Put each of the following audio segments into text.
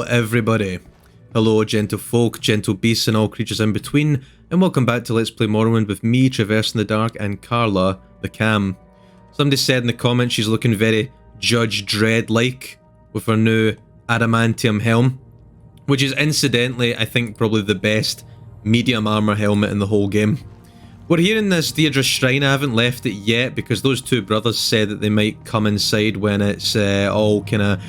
everybody. Hello gentle folk, gentle beasts and all creatures in between, and welcome back to Let's Play Morrowind with me, Traversing the Dark, and Karla the Kalm. Somebody said in the comments she's looking very Judge Dredd-like with her new Adamantium helm, which is incidentally, I think, probably the best medium armor helmet in the whole game. We're here in this Deirdre shrine. I haven't left it yet because those two brothers said that they might come inside when it's all kind of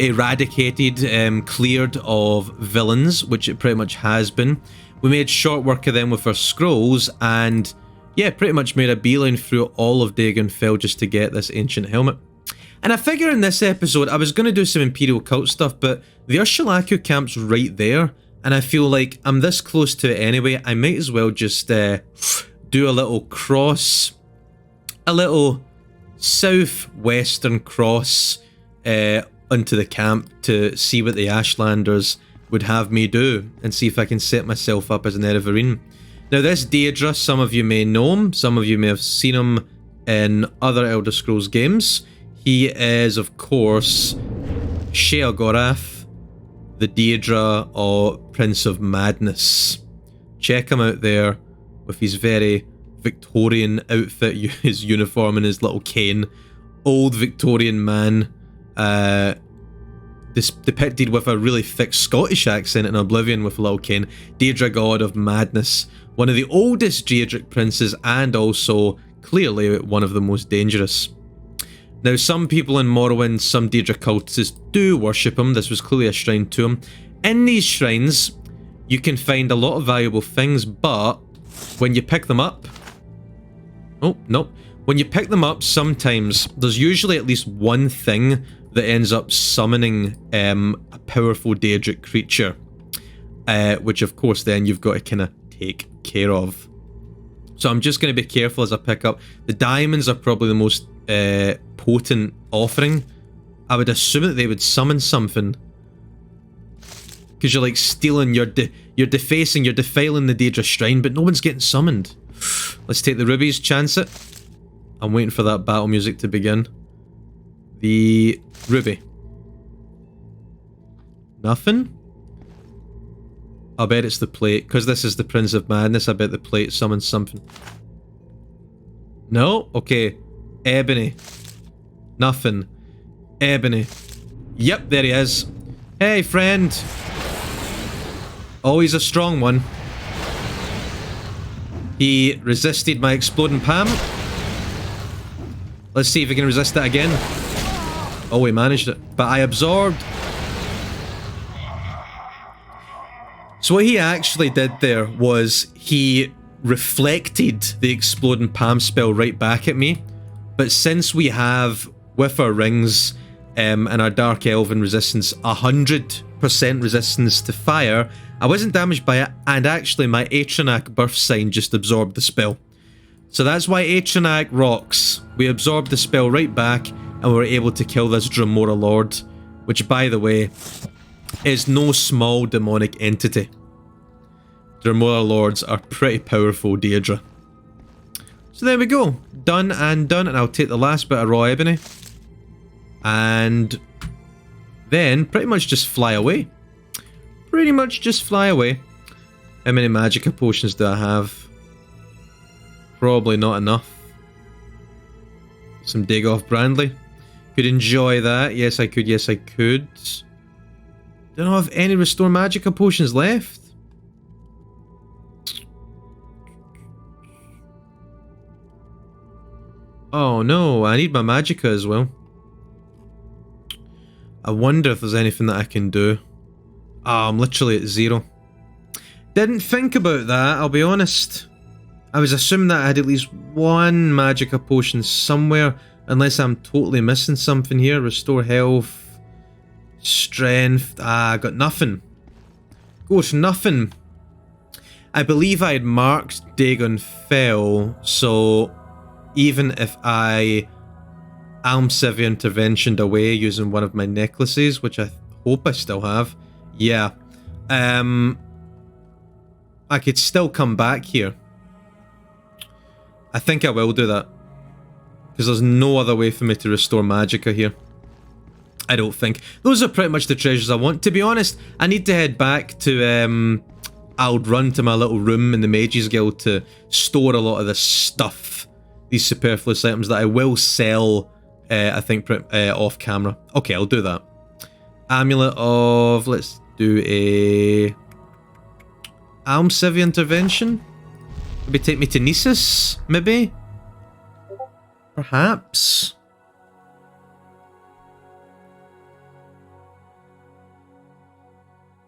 eradicated, cleared of villains, which it pretty much has been. We made short work of them with our scrolls, and yeah, pretty much made a beeline through all of Dagonfell just to get this ancient helmet. And I figure in this episode I was going to do some Imperial cult stuff, but the Urshilaku camp's right there, and I feel like I'm this close to it anyway. I might as well just do a little cross, a little southwestern cross onto the camp to see what the Ashlanders would have me do and see if I can set myself up as an Erevarine. Now this Deirdre, some of you may know him, some of you may have seen him in other Elder Scrolls games. He is of course Sheagorath, the Deirdre or Prince of Madness. Check him out there with his very Victorian outfit, his uniform and his little cane. Old Victorian man, depicted with a really thick Scottish accent in Oblivion with a little cane. Deirdre, god of madness, one of the oldest Daedric princes and also clearly one of the most dangerous. Now some people in Morrowind, some Daedric cultists do worship him. This was clearly a shrine to him. In these shrines you can find a lot of valuable things, but when you pick them up, when you pick them up, sometimes there's usually at least one thing that ends up summoning a powerful Daedric creature, which of course then you've got to kind of take care of. So I'm just going to be careful as I pick up. The diamonds are probably the most potent offering. I would assume that they would summon something, because you're like stealing, you're defacing, you're defiling the Daedra shrine, but no one's getting summoned. Let's take the rubies, chance it. I'm waiting for that battle music to begin. The ruby. Nothing? I bet it's the plate, because this is the Prince of Madness. I bet the plate summons something. No? Okay. Ebony. Nothing. Ebony. Yep, there he is. Hey, friend. Oh, he's a strong one. He resisted my exploding palm. Let's see if he can resist that again. Oh, he managed it. But I absorbed. So what he actually did there was he reflected the exploding palm spell right back at me. But since we have, with our rings and our Dark Elven resistance, 100% resistance to fire, I wasn't damaged by it, and actually my Atronak birth sign just absorbed the spell. So that's why Atronak rocks. We absorbed the spell right back, and we were able to kill this Dremora Lord, which, by the way, is no small demonic entity. Dremora Lords are pretty powerful, Deirdre. So there we go. Done and done, and I'll take the last bit of raw ebony. And then pretty much just fly away. Pretty much just fly away. How many magicka potions do I have? Probably not enough. Some dig off Brandley. Could enjoy that. Yes, I could. Yes, I could. Don't have any restore magicka potions left. Oh no, I need my magicka as well. I wonder if there's anything that I can do. Oh, I'm literally at 0. Didn't think about that, I'll be honest. I was assuming that I had at least one magicka potion somewhere, unless I'm totally missing something here. Restore health, strength. Ah, I got nothing. Gosh, nothing. I believe I had marked Dagonfell, so even if I Almsivia interventioned away using one of my necklaces, which I hope I still have, yeah, I could still come back here. I think I will do that, because there's no other way for me to restore magicka here. I don't think. Those are pretty much the treasures I want. To be honest, I need to head back to... I'll run to my little room in the Mages Guild to store a lot of this stuff. These superfluous items that I will sell, I think, off camera. Okay, I'll do that. Amulet of... Let's do a... Almsivy intervention? Maybe take me to Gnisis? Maybe? Perhaps?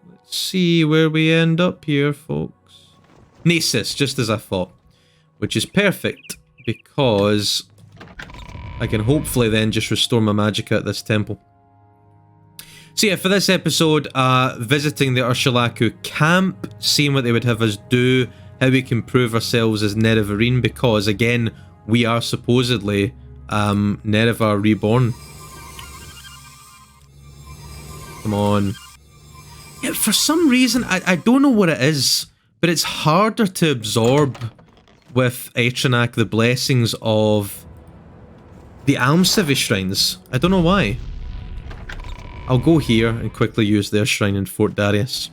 Let's see where we end up here, folks. Gnisis, just as I thought. Which is perfect, because I can hopefully then just restore my magicka at this temple. So yeah, for this episode, visiting the Urshilaku camp, seeing what they would have us do, how we can prove ourselves as Nerevarine, because again, we are supposedly Nerevar reborn. Come on. Yeah, for some reason, I don't know what it is, but it's harder to absorb with Aetronak the blessings of the Almsivy shrines. I don't know why. I'll go here and quickly use their shrine in Fort Darius.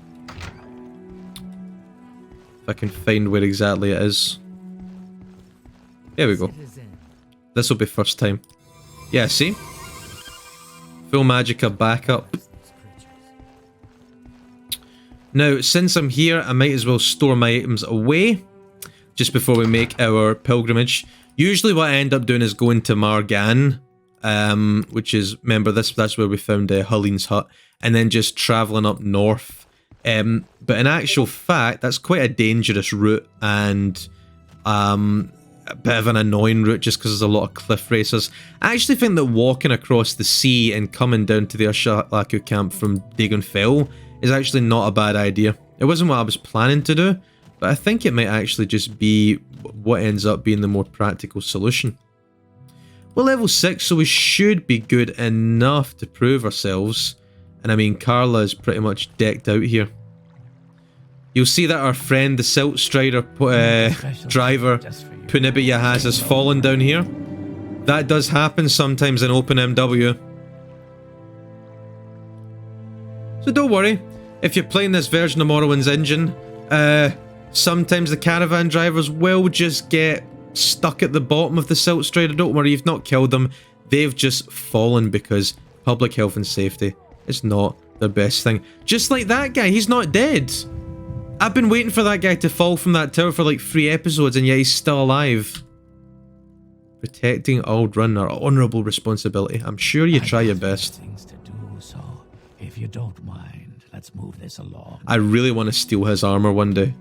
If I can find where exactly it is. There we go. This will be first time. Yeah, see? Full magicka backup. Now, since I'm here, I might as well store my items away just before we make our pilgrimage. Usually what I end up doing is going to Margan, which is, remember, that's where we found Helene's hut, and then just travelling up north. But in actual fact, that's quite a dangerous route, and a bit of an annoying route just because there's a lot of cliff racers. I actually think that walking across the sea and coming down to the Urshilaku camp from Dagon Fell is actually not a bad idea. It wasn't what I was planning to do, but I think it might actually just be what ends up being the more practical solution. We're level 6, so we should be good enough to prove ourselves. And I mean, Karla is pretty much decked out here. You'll see that our friend, the Silt Strider driver, Punibia has fallen down here. That does happen sometimes in OpenMW. So don't worry, if you're playing this version of Morrowind's Engine, sometimes the caravan drivers will just get stuck at the bottom of the Silt Strider. Don't worry, you've not killed them. They've just fallen because public health and safety is not the best thing. Just like that guy, he's not dead. I've been waiting for that guy to fall from that tower for like 3 episodes and yet he's still alive. Protecting Aldrun, our honourable responsibility. I'm sure you try your best. Things to do, so if you don't mind, let's move this along. I really want to steal his armour one day.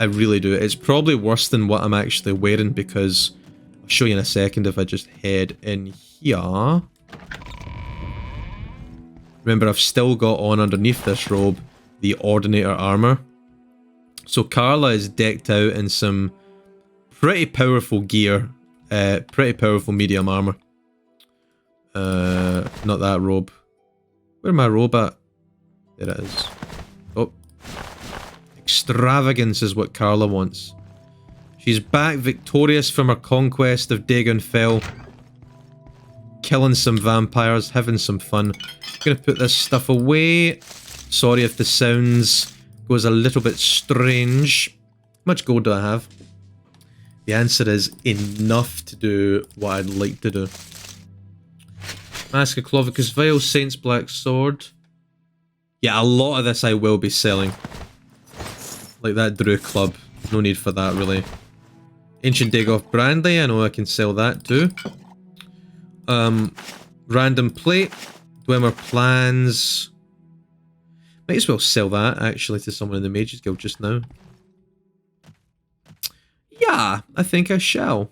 I really do. It's probably worse than what I'm actually wearing because I'll show you in a second if I just head in here. Remember, I've still got on underneath this robe the Ordinator armour. So Karla is decked out in some pretty powerful gear. Pretty powerful medium armour. Not that robe. Where's my robe at? There it is. Oh. Extravagance is what Karla wants. She's back victorious from her conquest of Dagon Fell. Killing some vampires, having some fun. Gonna put this stuff away. Sorry if the sounds goes a little bit strange. How much gold do I have? The answer is enough to do what I'd like to do. Mask of Clovicus Vial, Saint's Black Sword. Yeah, a lot of this I will be selling. Like that Drew Club. No need for that, really. Ancient Dagoth Brandy, I know I can sell that too. Random Plate. Dwemer Plans. Might as well sell that, actually, to someone in the Mages Guild just now. Yeah, I think I shall.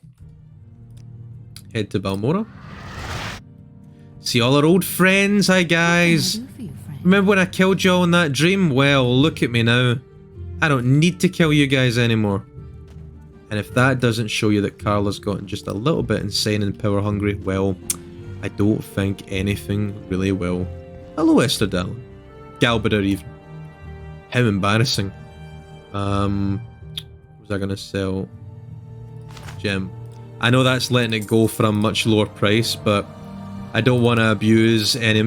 Head to Balmora. See all our old friends, hi guys. Remember when I killed you all in that dream? Well, look at me now. I don't need to kill you guys anymore. And if that doesn't show you that Karla's gotten just a little bit insane and power hungry, well, I don't think anything really will. Hello, Esterdal. Galbader even. How embarrassing. What was I gonna sell? Gem. I know that's letting it go for a much lower price, but I don't want to abuse any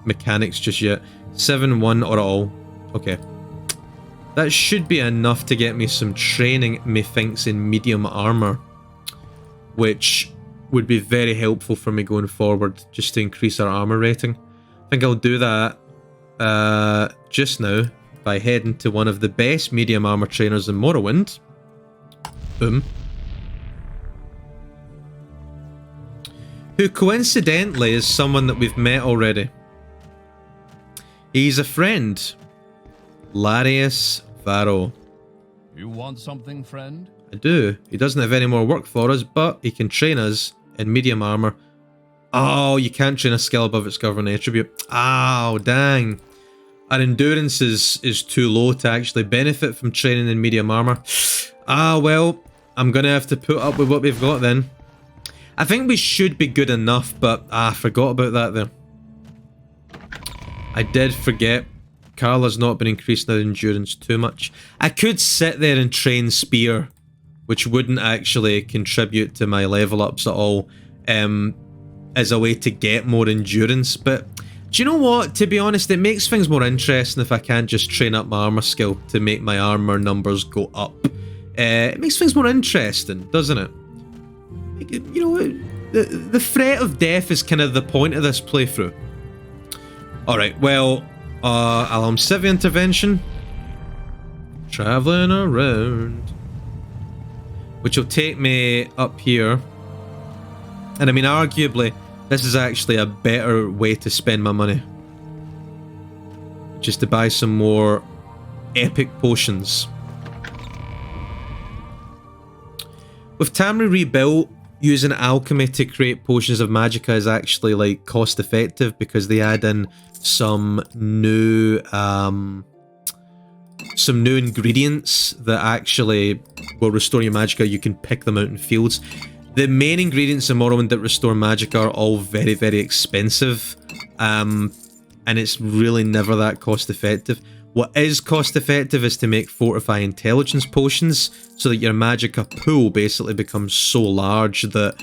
mechanics just yet. 7-1 or all. Okay. That should be enough to get me some training, methinks, in medium armor, which would be very helpful for me going forward, just to increase our armor rating. I think I'll do that just now by heading to one of the best medium armor trainers in Morrowind. Boom. Who coincidentally is someone that we've met already. He's a friend. Larius Varro. You want something, friend? I do. He doesn't have any more work for us, but he can train us in medium armor. Oh, you can't train a skill above its governing attribute. Oh, dang. Our endurance is too low to actually benefit from training in medium armor. Ah, well, I'm going to have to put up with what we've got then. I think we should be good enough, but I forgot about that there. I did forget. Karla's not been increasing our endurance too much. I could sit there and train Spear, which wouldn't actually contribute to my level ups at all, as a way to get more endurance. But do you know what? To be honest, it makes things more interesting if I can't just train up my armor skill to make my armor numbers go up. It makes things more interesting, doesn't it? You know, the threat of death is kind of the point of this playthrough. Alright, well, I'll Civi intervention. Travelling around. Which will take me up here. And I mean, arguably, this is actually a better way to spend my money. Just to buy some more epic potions. With Tamriel Rebuilt, using alchemy to create potions of magicka is actually like cost effective because they add in some new ingredients that actually will restore your magicka. You can pick them out in fields. The main ingredients in Morrowind that restore magicka are all very, very expensive, and it's really never that cost effective. What is cost effective is to make fortify intelligence potions so that your magicka pool basically becomes so large that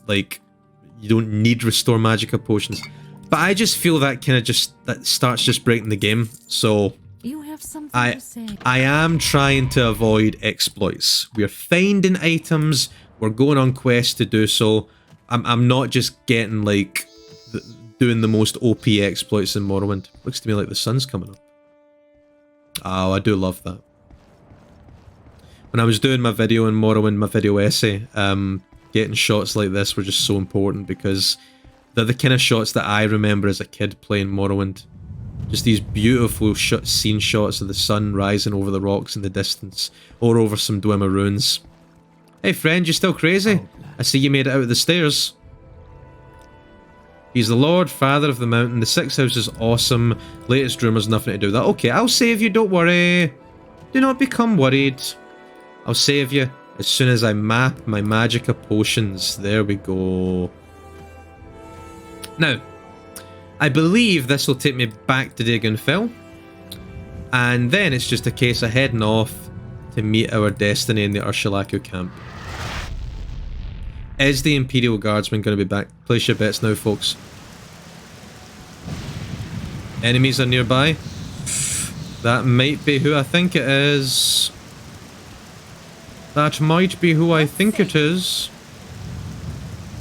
like you don't need restore magicka potions. But I just feel that kind of that starts just breaking the game. So you have something to say. I am trying to avoid exploits. We're finding items, we're going on quests to do so. I'm not just getting like doing the most OP exploits in Morrowind. Looks to me like the sun's coming up. Oh, I do love that. When I was doing my video in Morrowind, my video essay, getting shots like this were just so important because they're the kind of shots that I remember as a kid playing Morrowind. Just these beautiful scene shots of the sun rising over the rocks in the distance, or over some Dwemer ruins. Hey friend, you still crazy? I see you made it out of the stairs. He's the Lord, Father of the Mountain. The Sixth House is awesome. Latest rumours, nothing to do with that. Okay, I'll save you, don't worry. Do not become worried. I'll save you as soon as I map my magicka potions. There we go. Now, I believe this will take me back to Dagonfell. And then it's just a case of heading off to meet our destiny in the Urshilaku camp. Is the Imperial Guardsman going to be back? Place your bets now, folks. Enemies are nearby. That might be who I think it is. That might be who I think it is.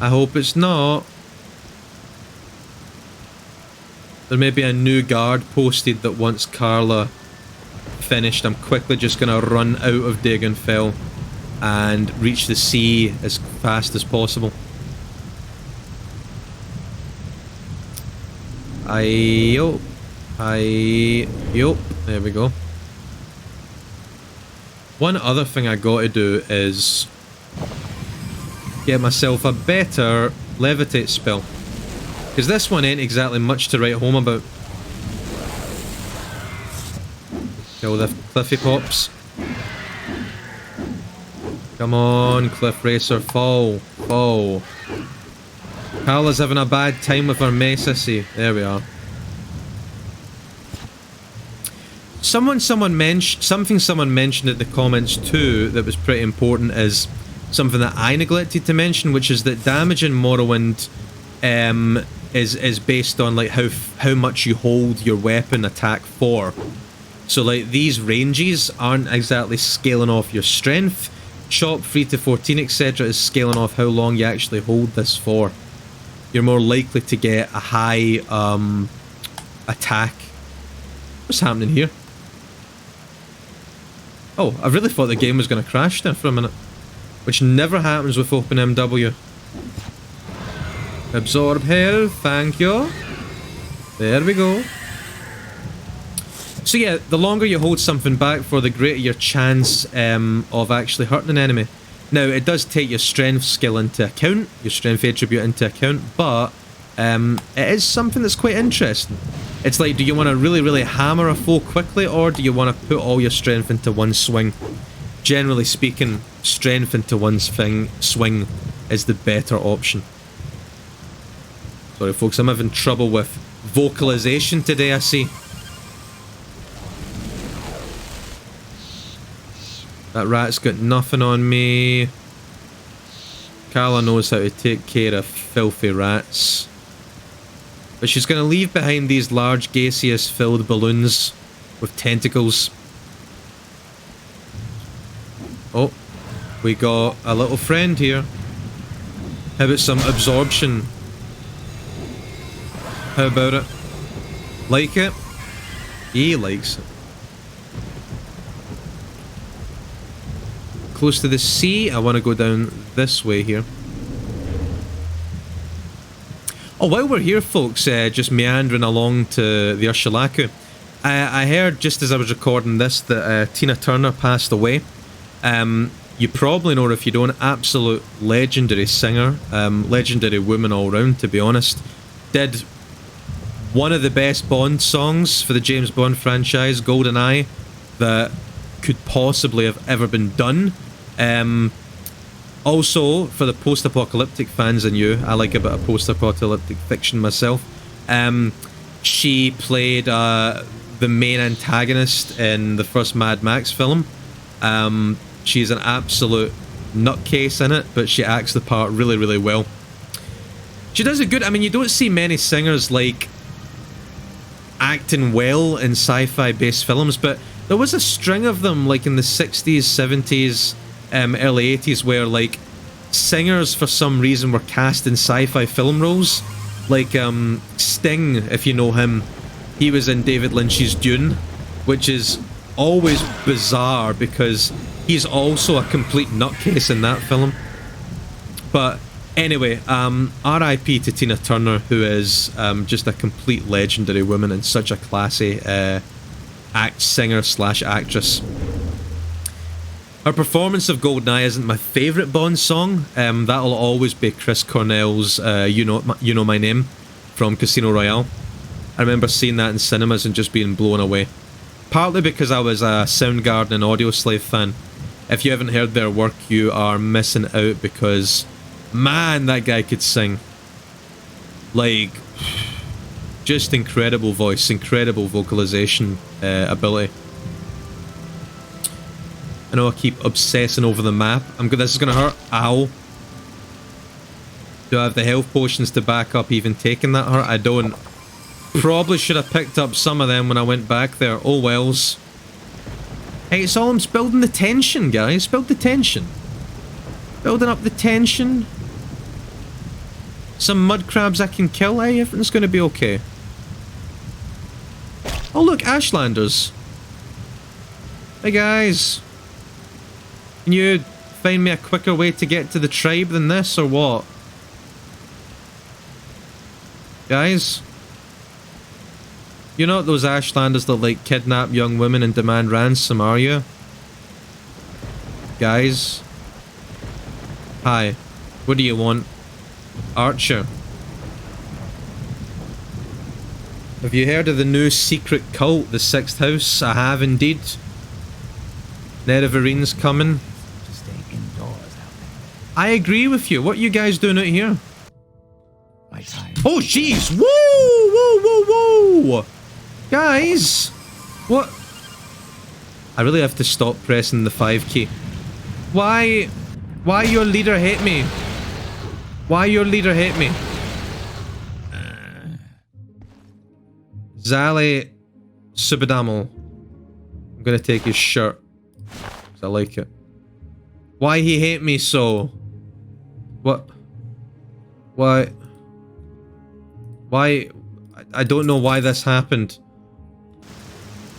I hope it's not. There may be a new guard posted that once Karla finished, I'm quickly just going to run out of Dagonfell and reach the sea as fast as possible. Yup. There we go. One other thing I gotta do is get myself a better levitate spell, because this one ain't exactly much to write home about. Kill the Cliffy Pops. Come on, Cliff Racer, fall, fall. Karla's having a bad time with her mess, I see. There we are. Someone mentioned in the comments too that was pretty important is something that I neglected to mention, which is that damage in Morrowind is based on like how much you hold your weapon attack for. So like these ranges aren't exactly scaling off your strength. Chop 3 to 14 etc. is scaling off how long you actually hold this for. You're more likely to get a high attack. What's happening here? Oh, I really thought the game was going to crash there for a minute. Which never happens with OpenMW. Absorb health, thank you. There we go. So yeah, the longer you hold something back for, the greater your chance of actually hurting an enemy. Now, it does take your strength skill into account, your strength attribute into account, but it is something that's quite interesting. It's like, do you want to really hammer a foe quickly, or do you want to put all your strength into one swing? Generally speaking, strength into one swing is the better option. Sorry folks, I'm having trouble with vocalization today, I see. That rat's got nothing on me. Karla knows how to take care of filthy rats. But she's going to leave behind these large gaseous-filled balloons with tentacles. Oh, we got a little friend here. How about some absorption? How about it? Like it? He likes it. Close to the sea. I want to go down this way here. Oh, while we're here, folks, just meandering along to the Urshilaku, I heard just as I was recording this that Tina Turner passed away. You probably know her if you don't. Absolute legendary singer, legendary woman all round, to be honest. Did one of the best Bond songs for the James Bond franchise, GoldenEye, that could possibly have ever been done. Also, for the post-apocalyptic fans in you, I like a bit of post-apocalyptic fiction myself. She played the main antagonist in the first Mad Max film. She's an absolute nutcase in it, but she acts the part really well. She does it good. I mean, you don't see many singers like acting well in sci-fi based films, but there was a string of them like in the 60s, 70s, early 80s where like singers for some reason were cast in sci-fi film roles. Like Sting, if you know him, he was in David Lynch's Dune, which is always bizarre because he's also a complete nutcase in that film. But anyway, R.I.P. to Tina Turner, who is just a complete legendary woman and such a classy singer slash actress. Her performance of GoldenEye isn't my favourite Bond song. That'll always be Chris Cornell's You Know My Name from Casino Royale. I remember seeing that in cinemas and just being blown away. Partly because I was a Soundgarden and Audioslave fan. If you haven't heard their work, you are missing out because, man, that guy could sing. Like, just incredible voice, incredible vocalization ability. I know I keep obsessing over the map. This is gonna hurt. Ow. Do I have the health potions to back up even taking that hurt? I don't. Probably should have picked up some of them when I went back there. Oh wells. Hey, it's all I'm building the tension, guys. Build the tension. Building up the tension. Some mud crabs I can kill. Hey, everything's gonna be okay. Oh look, Ashlanders. Hey guys. Can you find me a quicker way to get to the tribe than this, or what? Guys? You're not those Ashlanders that like kidnap young women and demand ransom, are you? Guys? Hi. What do you want? Archer. Have you heard of the new secret cult, the Sixth House? I have indeed. Nereverine's coming. I agree with you. What are you guys doing out here? Oh, jeez! Whoa! Guys! What? I really have to stop pressing the 5 key. Why your leader hit me? Why your leader hit me? Zali Subadamel. I'm gonna take his shirt. 'Cause I like it. Why he hate me so? What? Why? Why? I don't know why this happened.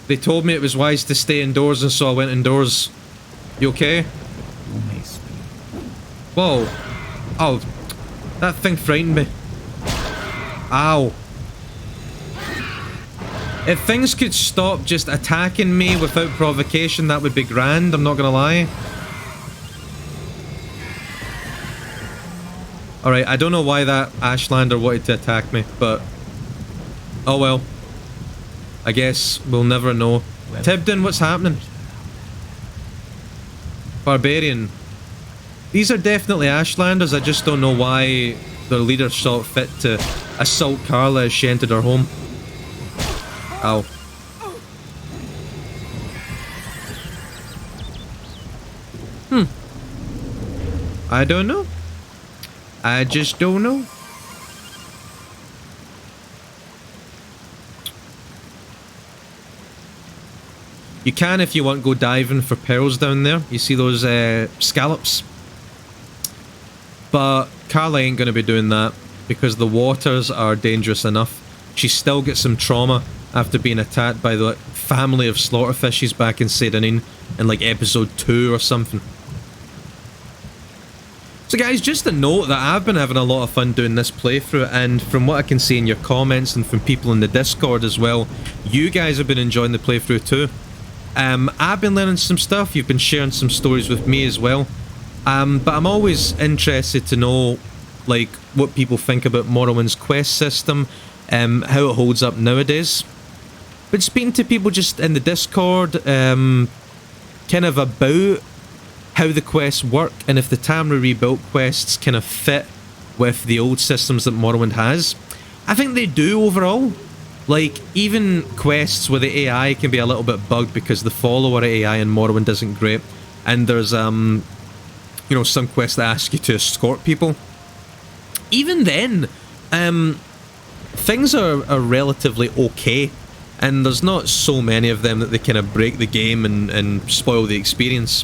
They told me it was wise to stay indoors, and so I went indoors. You okay? You may speak. Whoa. Oh. That thing frightened me. Ow. If things could stop just attacking me without provocation, that would be grand, I'm not gonna lie. Alright, I don't know why that Ashlander wanted to attack me, but... oh well. I guess we'll never know. Tibden, what's happening? Barbarian. These are definitely Ashlanders, I just don't know why their leader saw it fit to assault Karla as she entered her home. Ow. I don't know. I just don't know. You can, if you want, go diving for pearls down there. You see those scallops? But Karla ain't going to be doing that because the waters are dangerous enough. She still gets some trauma after being attacked by the family of slaughterfishes back in Sedanin in like episode 2 or something. So guys, just a note that I've been having a lot of fun doing this playthrough, and from what I can see in your comments and from people in the Discord as well, you guys have been enjoying the playthrough too. I've been learning some stuff, you've been sharing some stories with me as well. But I'm always interested to know like what people think about Morrowind's quest system, how it holds up nowadays. But speaking to people just in the Discord, kind of about how the quests work and if the Tamriel Rebuilt quests kind of fit with the old systems that Morrowind has. I think they do overall. Like, even quests where the AI can be a little bit bugged because the follower AI in Morrowind isn't great. And there's, you know, some quests that ask you to escort people. Even then, things are relatively okay. And there's not so many of them that they kind of break the game and spoil the experience.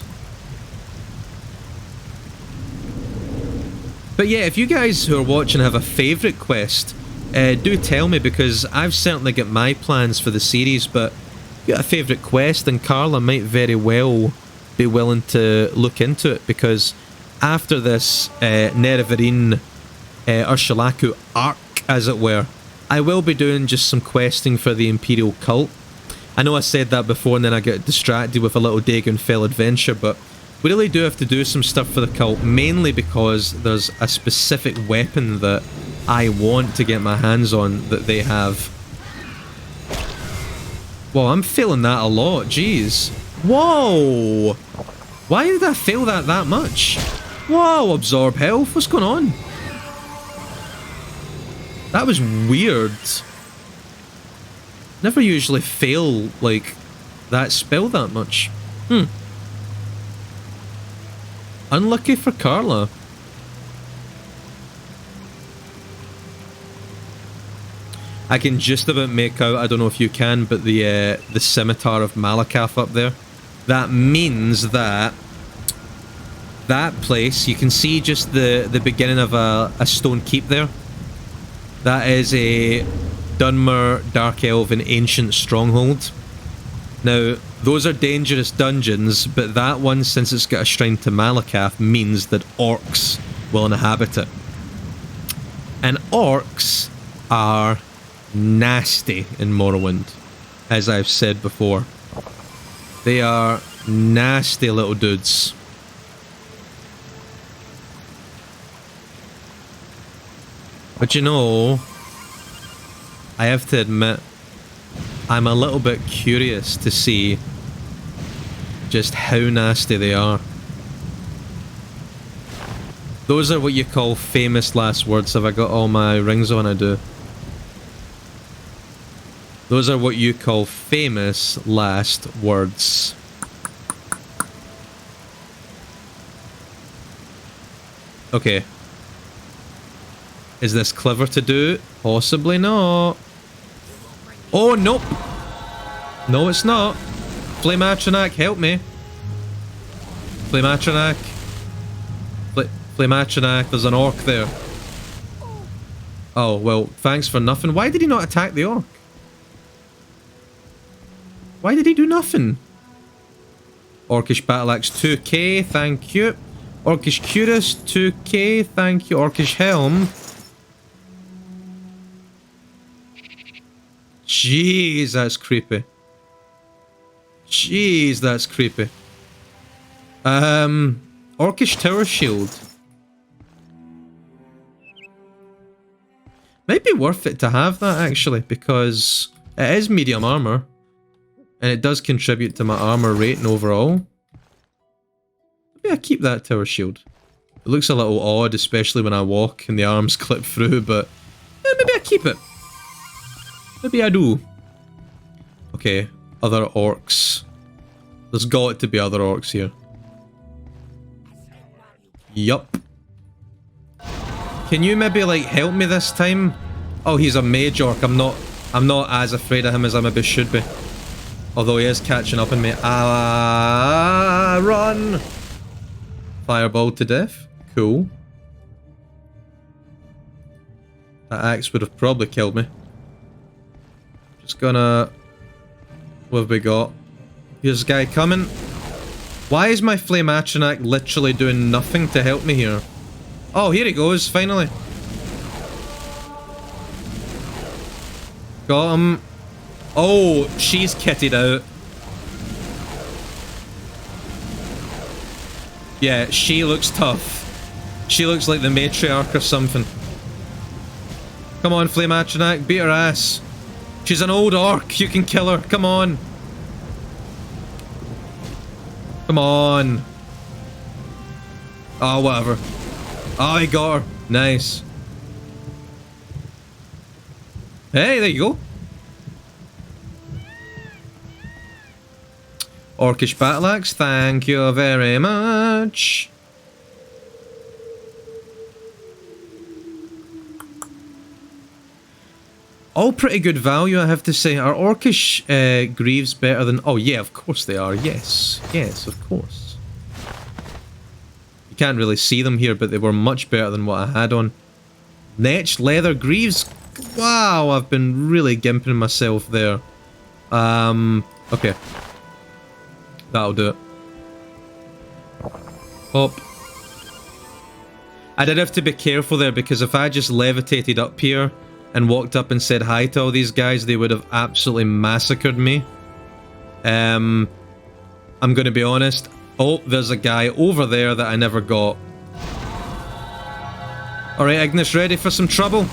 But yeah, if you guys who are watching have a favourite quest, do tell me, because I've certainly got my plans for the series, but if you got a favourite quest, and Karla might very well be willing to look into it, because after this Nerevarine Urshilaku arc, as it were, I will be doing just some questing for the Imperial Cult. I know I said that before and then I got distracted with a little Dagonfell adventure, but we really do have to do some stuff for the cult, mainly because there's a specific weapon that I want to get my hands on that they have. Whoa, I'm feeling that a lot, jeez. Whoa! Why did I feel that much? Whoa, absorb health, what's going on? That was weird. Never usually fail, like, that spell that much. Unlucky for Karla. I can just about make out, I don't know if you can, but the scimitar of Malakath up there. That means that that place, you can see just the beginning of a stone keep there. That is a Dunmer Dark Elven ancient stronghold. Now, those are dangerous dungeons, but that one, since it's got a shrine to Malakath, means that orcs will inhabit it. And orcs are nasty in Morrowind, as I've said before. They are nasty little dudes. But you know, I have to admit, I'm a little bit curious to see just how nasty they are. Those are what you call famous last words. Have I got all my rings on? I do. Those are what you call famous last words. Okay. Is this clever to do? Possibly not. Oh, nope. No, it's not. Flame Atronach, help me. Flame Atronach. Flame Atronach, there's an orc there. Oh, well, thanks for nothing. Why did he not attack the orc? Why did he do nothing? Orcish Battle Axe 2k, thank you. Orcish Cuirass 2k, thank you. Orcish Helm. Jeez, that's creepy. Jeez, that's creepy. Orcish Tower Shield. Might be worth it to have that, actually, because it is medium armor. And it does contribute to my armor rating overall. Maybe I keep that Tower Shield. It looks a little odd, especially when I walk and the arms clip through, but maybe I keep it. Maybe I do. Okay, other orcs. There's got to be other orcs here. Yup. Can you maybe, like, help me this time? Oh, he's a mage orc. I'm not as afraid of him as I maybe should be. Although he is catching up on me. Ah, run! Fireball to death. Cool. That axe would have probably killed me. Just gonna... What have we got? Here's a guy coming. Why is my Flame Atronach literally doing nothing to help me here? Oh, here he goes, finally. Got him. Oh, she's kitted out. Yeah, she looks tough. She looks like the matriarch or something. Come on, Flame Atronach, beat her ass. She's an old orc, you can kill her, come on. Come on. Oh, whatever. Oh, he got her. Nice. Hey, there you go. Orcish Battle Axe, thank you very much. All pretty good value, I have to say. Are Orcish Greaves better than... Oh, yeah, of course they are. Yes. Yes, of course. You can't really see them here, but they were much better than what I had on. Netched Leather Greaves. Wow, I've been really gimping myself there. Okay. That'll do it. Hop. I did have to be careful there, because if I just levitated up here and walked up and said hi to all these guys, they would have absolutely massacred me. I'm gonna be honest. Oh, there's a guy over there that I never got. Alright, Ignis, ready for some trouble?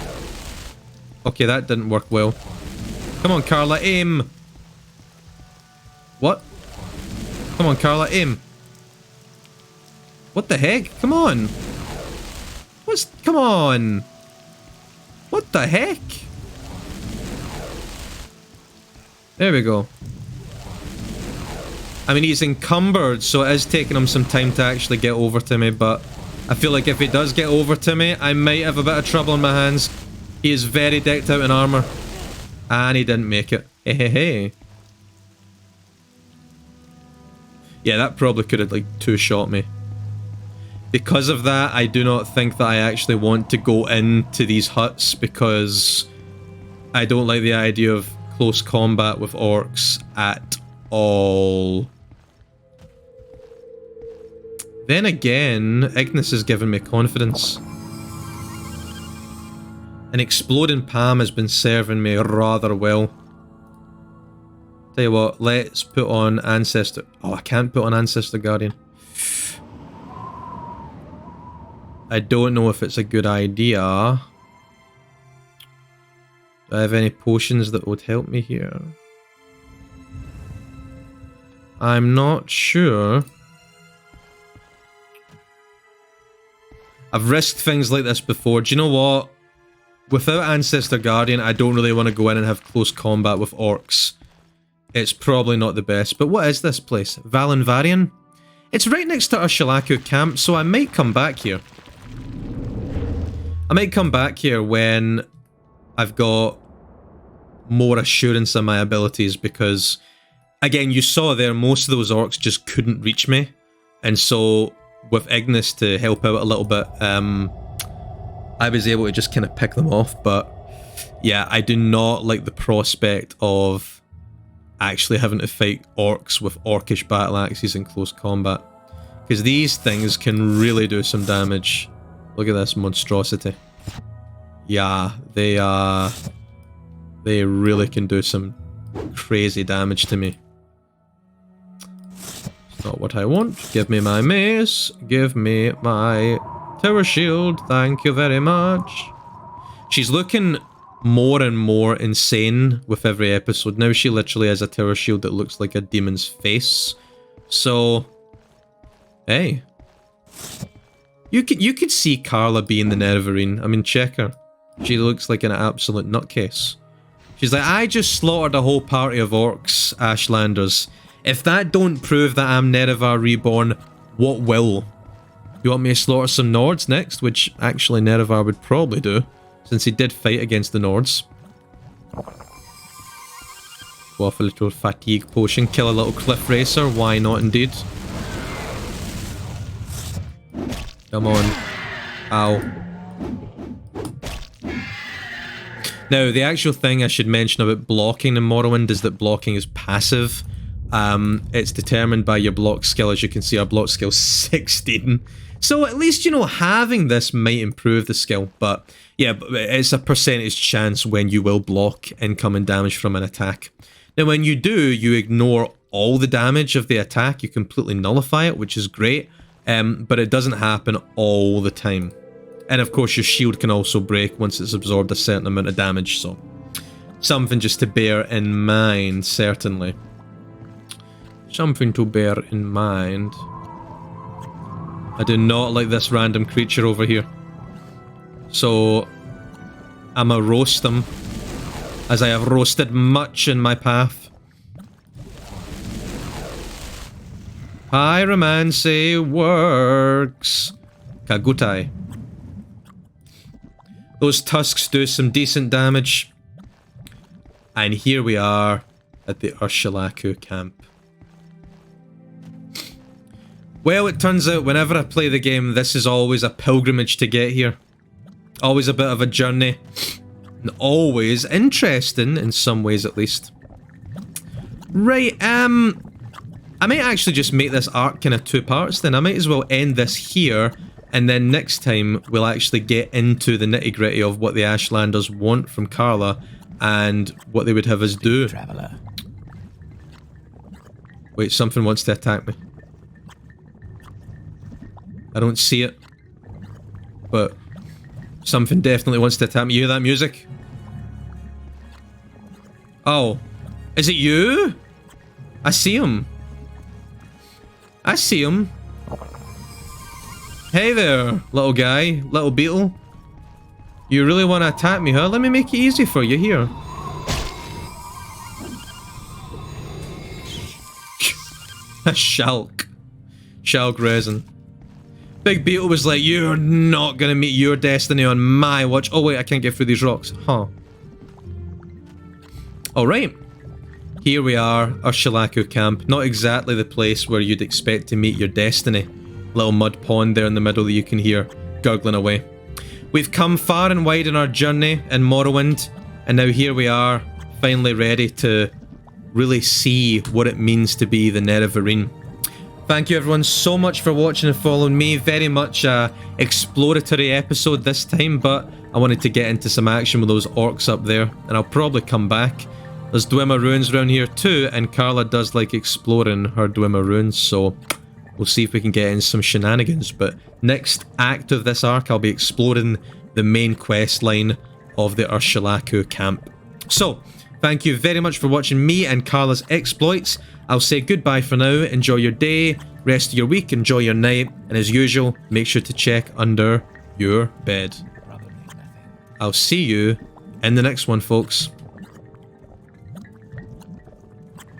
Okay, that didn't work well. Come on, Karla, aim! What? Come on, Karla, aim! What the heck? Come on! Come on! What the heck? There we go. I mean, he's encumbered, so it is taking him some time to actually get over to me, but I feel like if he does get over to me, I might have a bit of trouble on my hands. He is very decked out in armor. And he didn't make it. Hey, hey, hey. Yeah, that probably could have, like, two-shot me. Because of that, I do not think that I actually want to go into these huts, because I don't like the idea of close combat with orcs at all. Then again, Ignis has given me confidence. An exploding palm has been serving me rather well. Tell you what, let's put on Ancestor. Oh, I can't put on Ancestor Guardian. I don't know if it's a good idea. Do I have any potions that would help me here? I'm not sure. I've risked things like this before. Do you know what? Without Ancestor Guardian, I don't really want to go in and have close combat with orcs. It's probably not the best. But what is this place? Valinvarian? It's right next to Urshilaku camp, so I might come back here. I might come back here when I've got more assurance in my abilities, because again, you saw there, most of those orcs just couldn't reach me, and so with Ignis to help out a little bit, I was able to just kind of pick them off. But yeah, I do not like the prospect of actually having to fight orcs with orcish battle axes in close combat, because these things can really do some damage. Look at this monstrosity. Yeah, they really can do some crazy damage to me. It's not what I want. Give me my mace. Give me my tower shield. Thank you very much. She's looking more and more insane with every episode. Now she literally has a tower shield that looks like a demon's face. So, hey. You could see Karla being the Nerevarine. I mean, check her. She looks like an absolute nutcase. She's like, I just slaughtered a whole party of orcs, Ashlanders. If that don't prove that I'm Nerevar reborn, what will? You want me to slaughter some Nords next? Which actually Nerevar would probably do, since he did fight against the Nords. Go off a little fatigue potion, kill a little cliff racer, why not indeed? Come on. Ow. Now, the actual thing I should mention about blocking in Morrowind is that blocking is passive. It's determined by your block skill. As you can see, our block skill is 16. So at least, you know, having this might improve the skill. But yeah, it's a percentage chance when you will block incoming damage from an attack. Now, when you do, you ignore all the damage of the attack. You completely nullify it, which is great. But it doesn't happen all the time. And of course your shield can also break once it's absorbed a certain amount of damage, so something just to bear in mind, certainly. Something to bear in mind. I do not like this random creature over here. So I'ma roast them, as I have roasted much in my path. Pyromancy works. Kagutai. Those tusks do some decent damage. And here we are at the Urshilaku camp. Well, it turns out whenever I play the game, this is always a pilgrimage to get here. Always a bit of a journey. And always interesting, in some ways at least. Right, I might actually just make this arc kind of 2 parts then. I might as well end this here. And then next time, we'll actually get into the nitty-gritty of what the Ashlanders want from Karla and what they would have us do. Traveler. Wait, something wants to attack me. I don't see it. But something definitely wants to attack me. You hear that music? Oh. Is it you? I see him. I see him. Hey there, little guy, little beetle. You really want to attack me, huh? Let me make it easy for you, here. A Shulk. Shulk resin. Big Beetle was like, you're not gonna meet your destiny on my watch. Oh wait, I can't get through these rocks. Huh. Alright. Here we are, Urshilaku camp. Not exactly the place where you'd expect to meet your destiny. Little mud pond there in the middle that you can hear gurgling away. We've come far and wide in our journey in Morrowind, and now here we are, finally ready to really see what it means to be the Nerevarine. Thank you everyone so much for watching and following me. Very much a exploratory episode this time, but I wanted to get into some action with those orcs up there, and I'll probably come back. There's Dwemer ruins around here too, and Karla does like exploring her Dwemer ruins, so we'll see if we can get in some shenanigans. But next act of this arc, I'll be exploring the main quest line of the Urshilaku camp. So, thank you very much for watching me and Karla's exploits. I'll say goodbye for now. Enjoy your day, rest of your week, enjoy your night, and as usual, make sure to check under your bed. I'll see you in the next one, folks.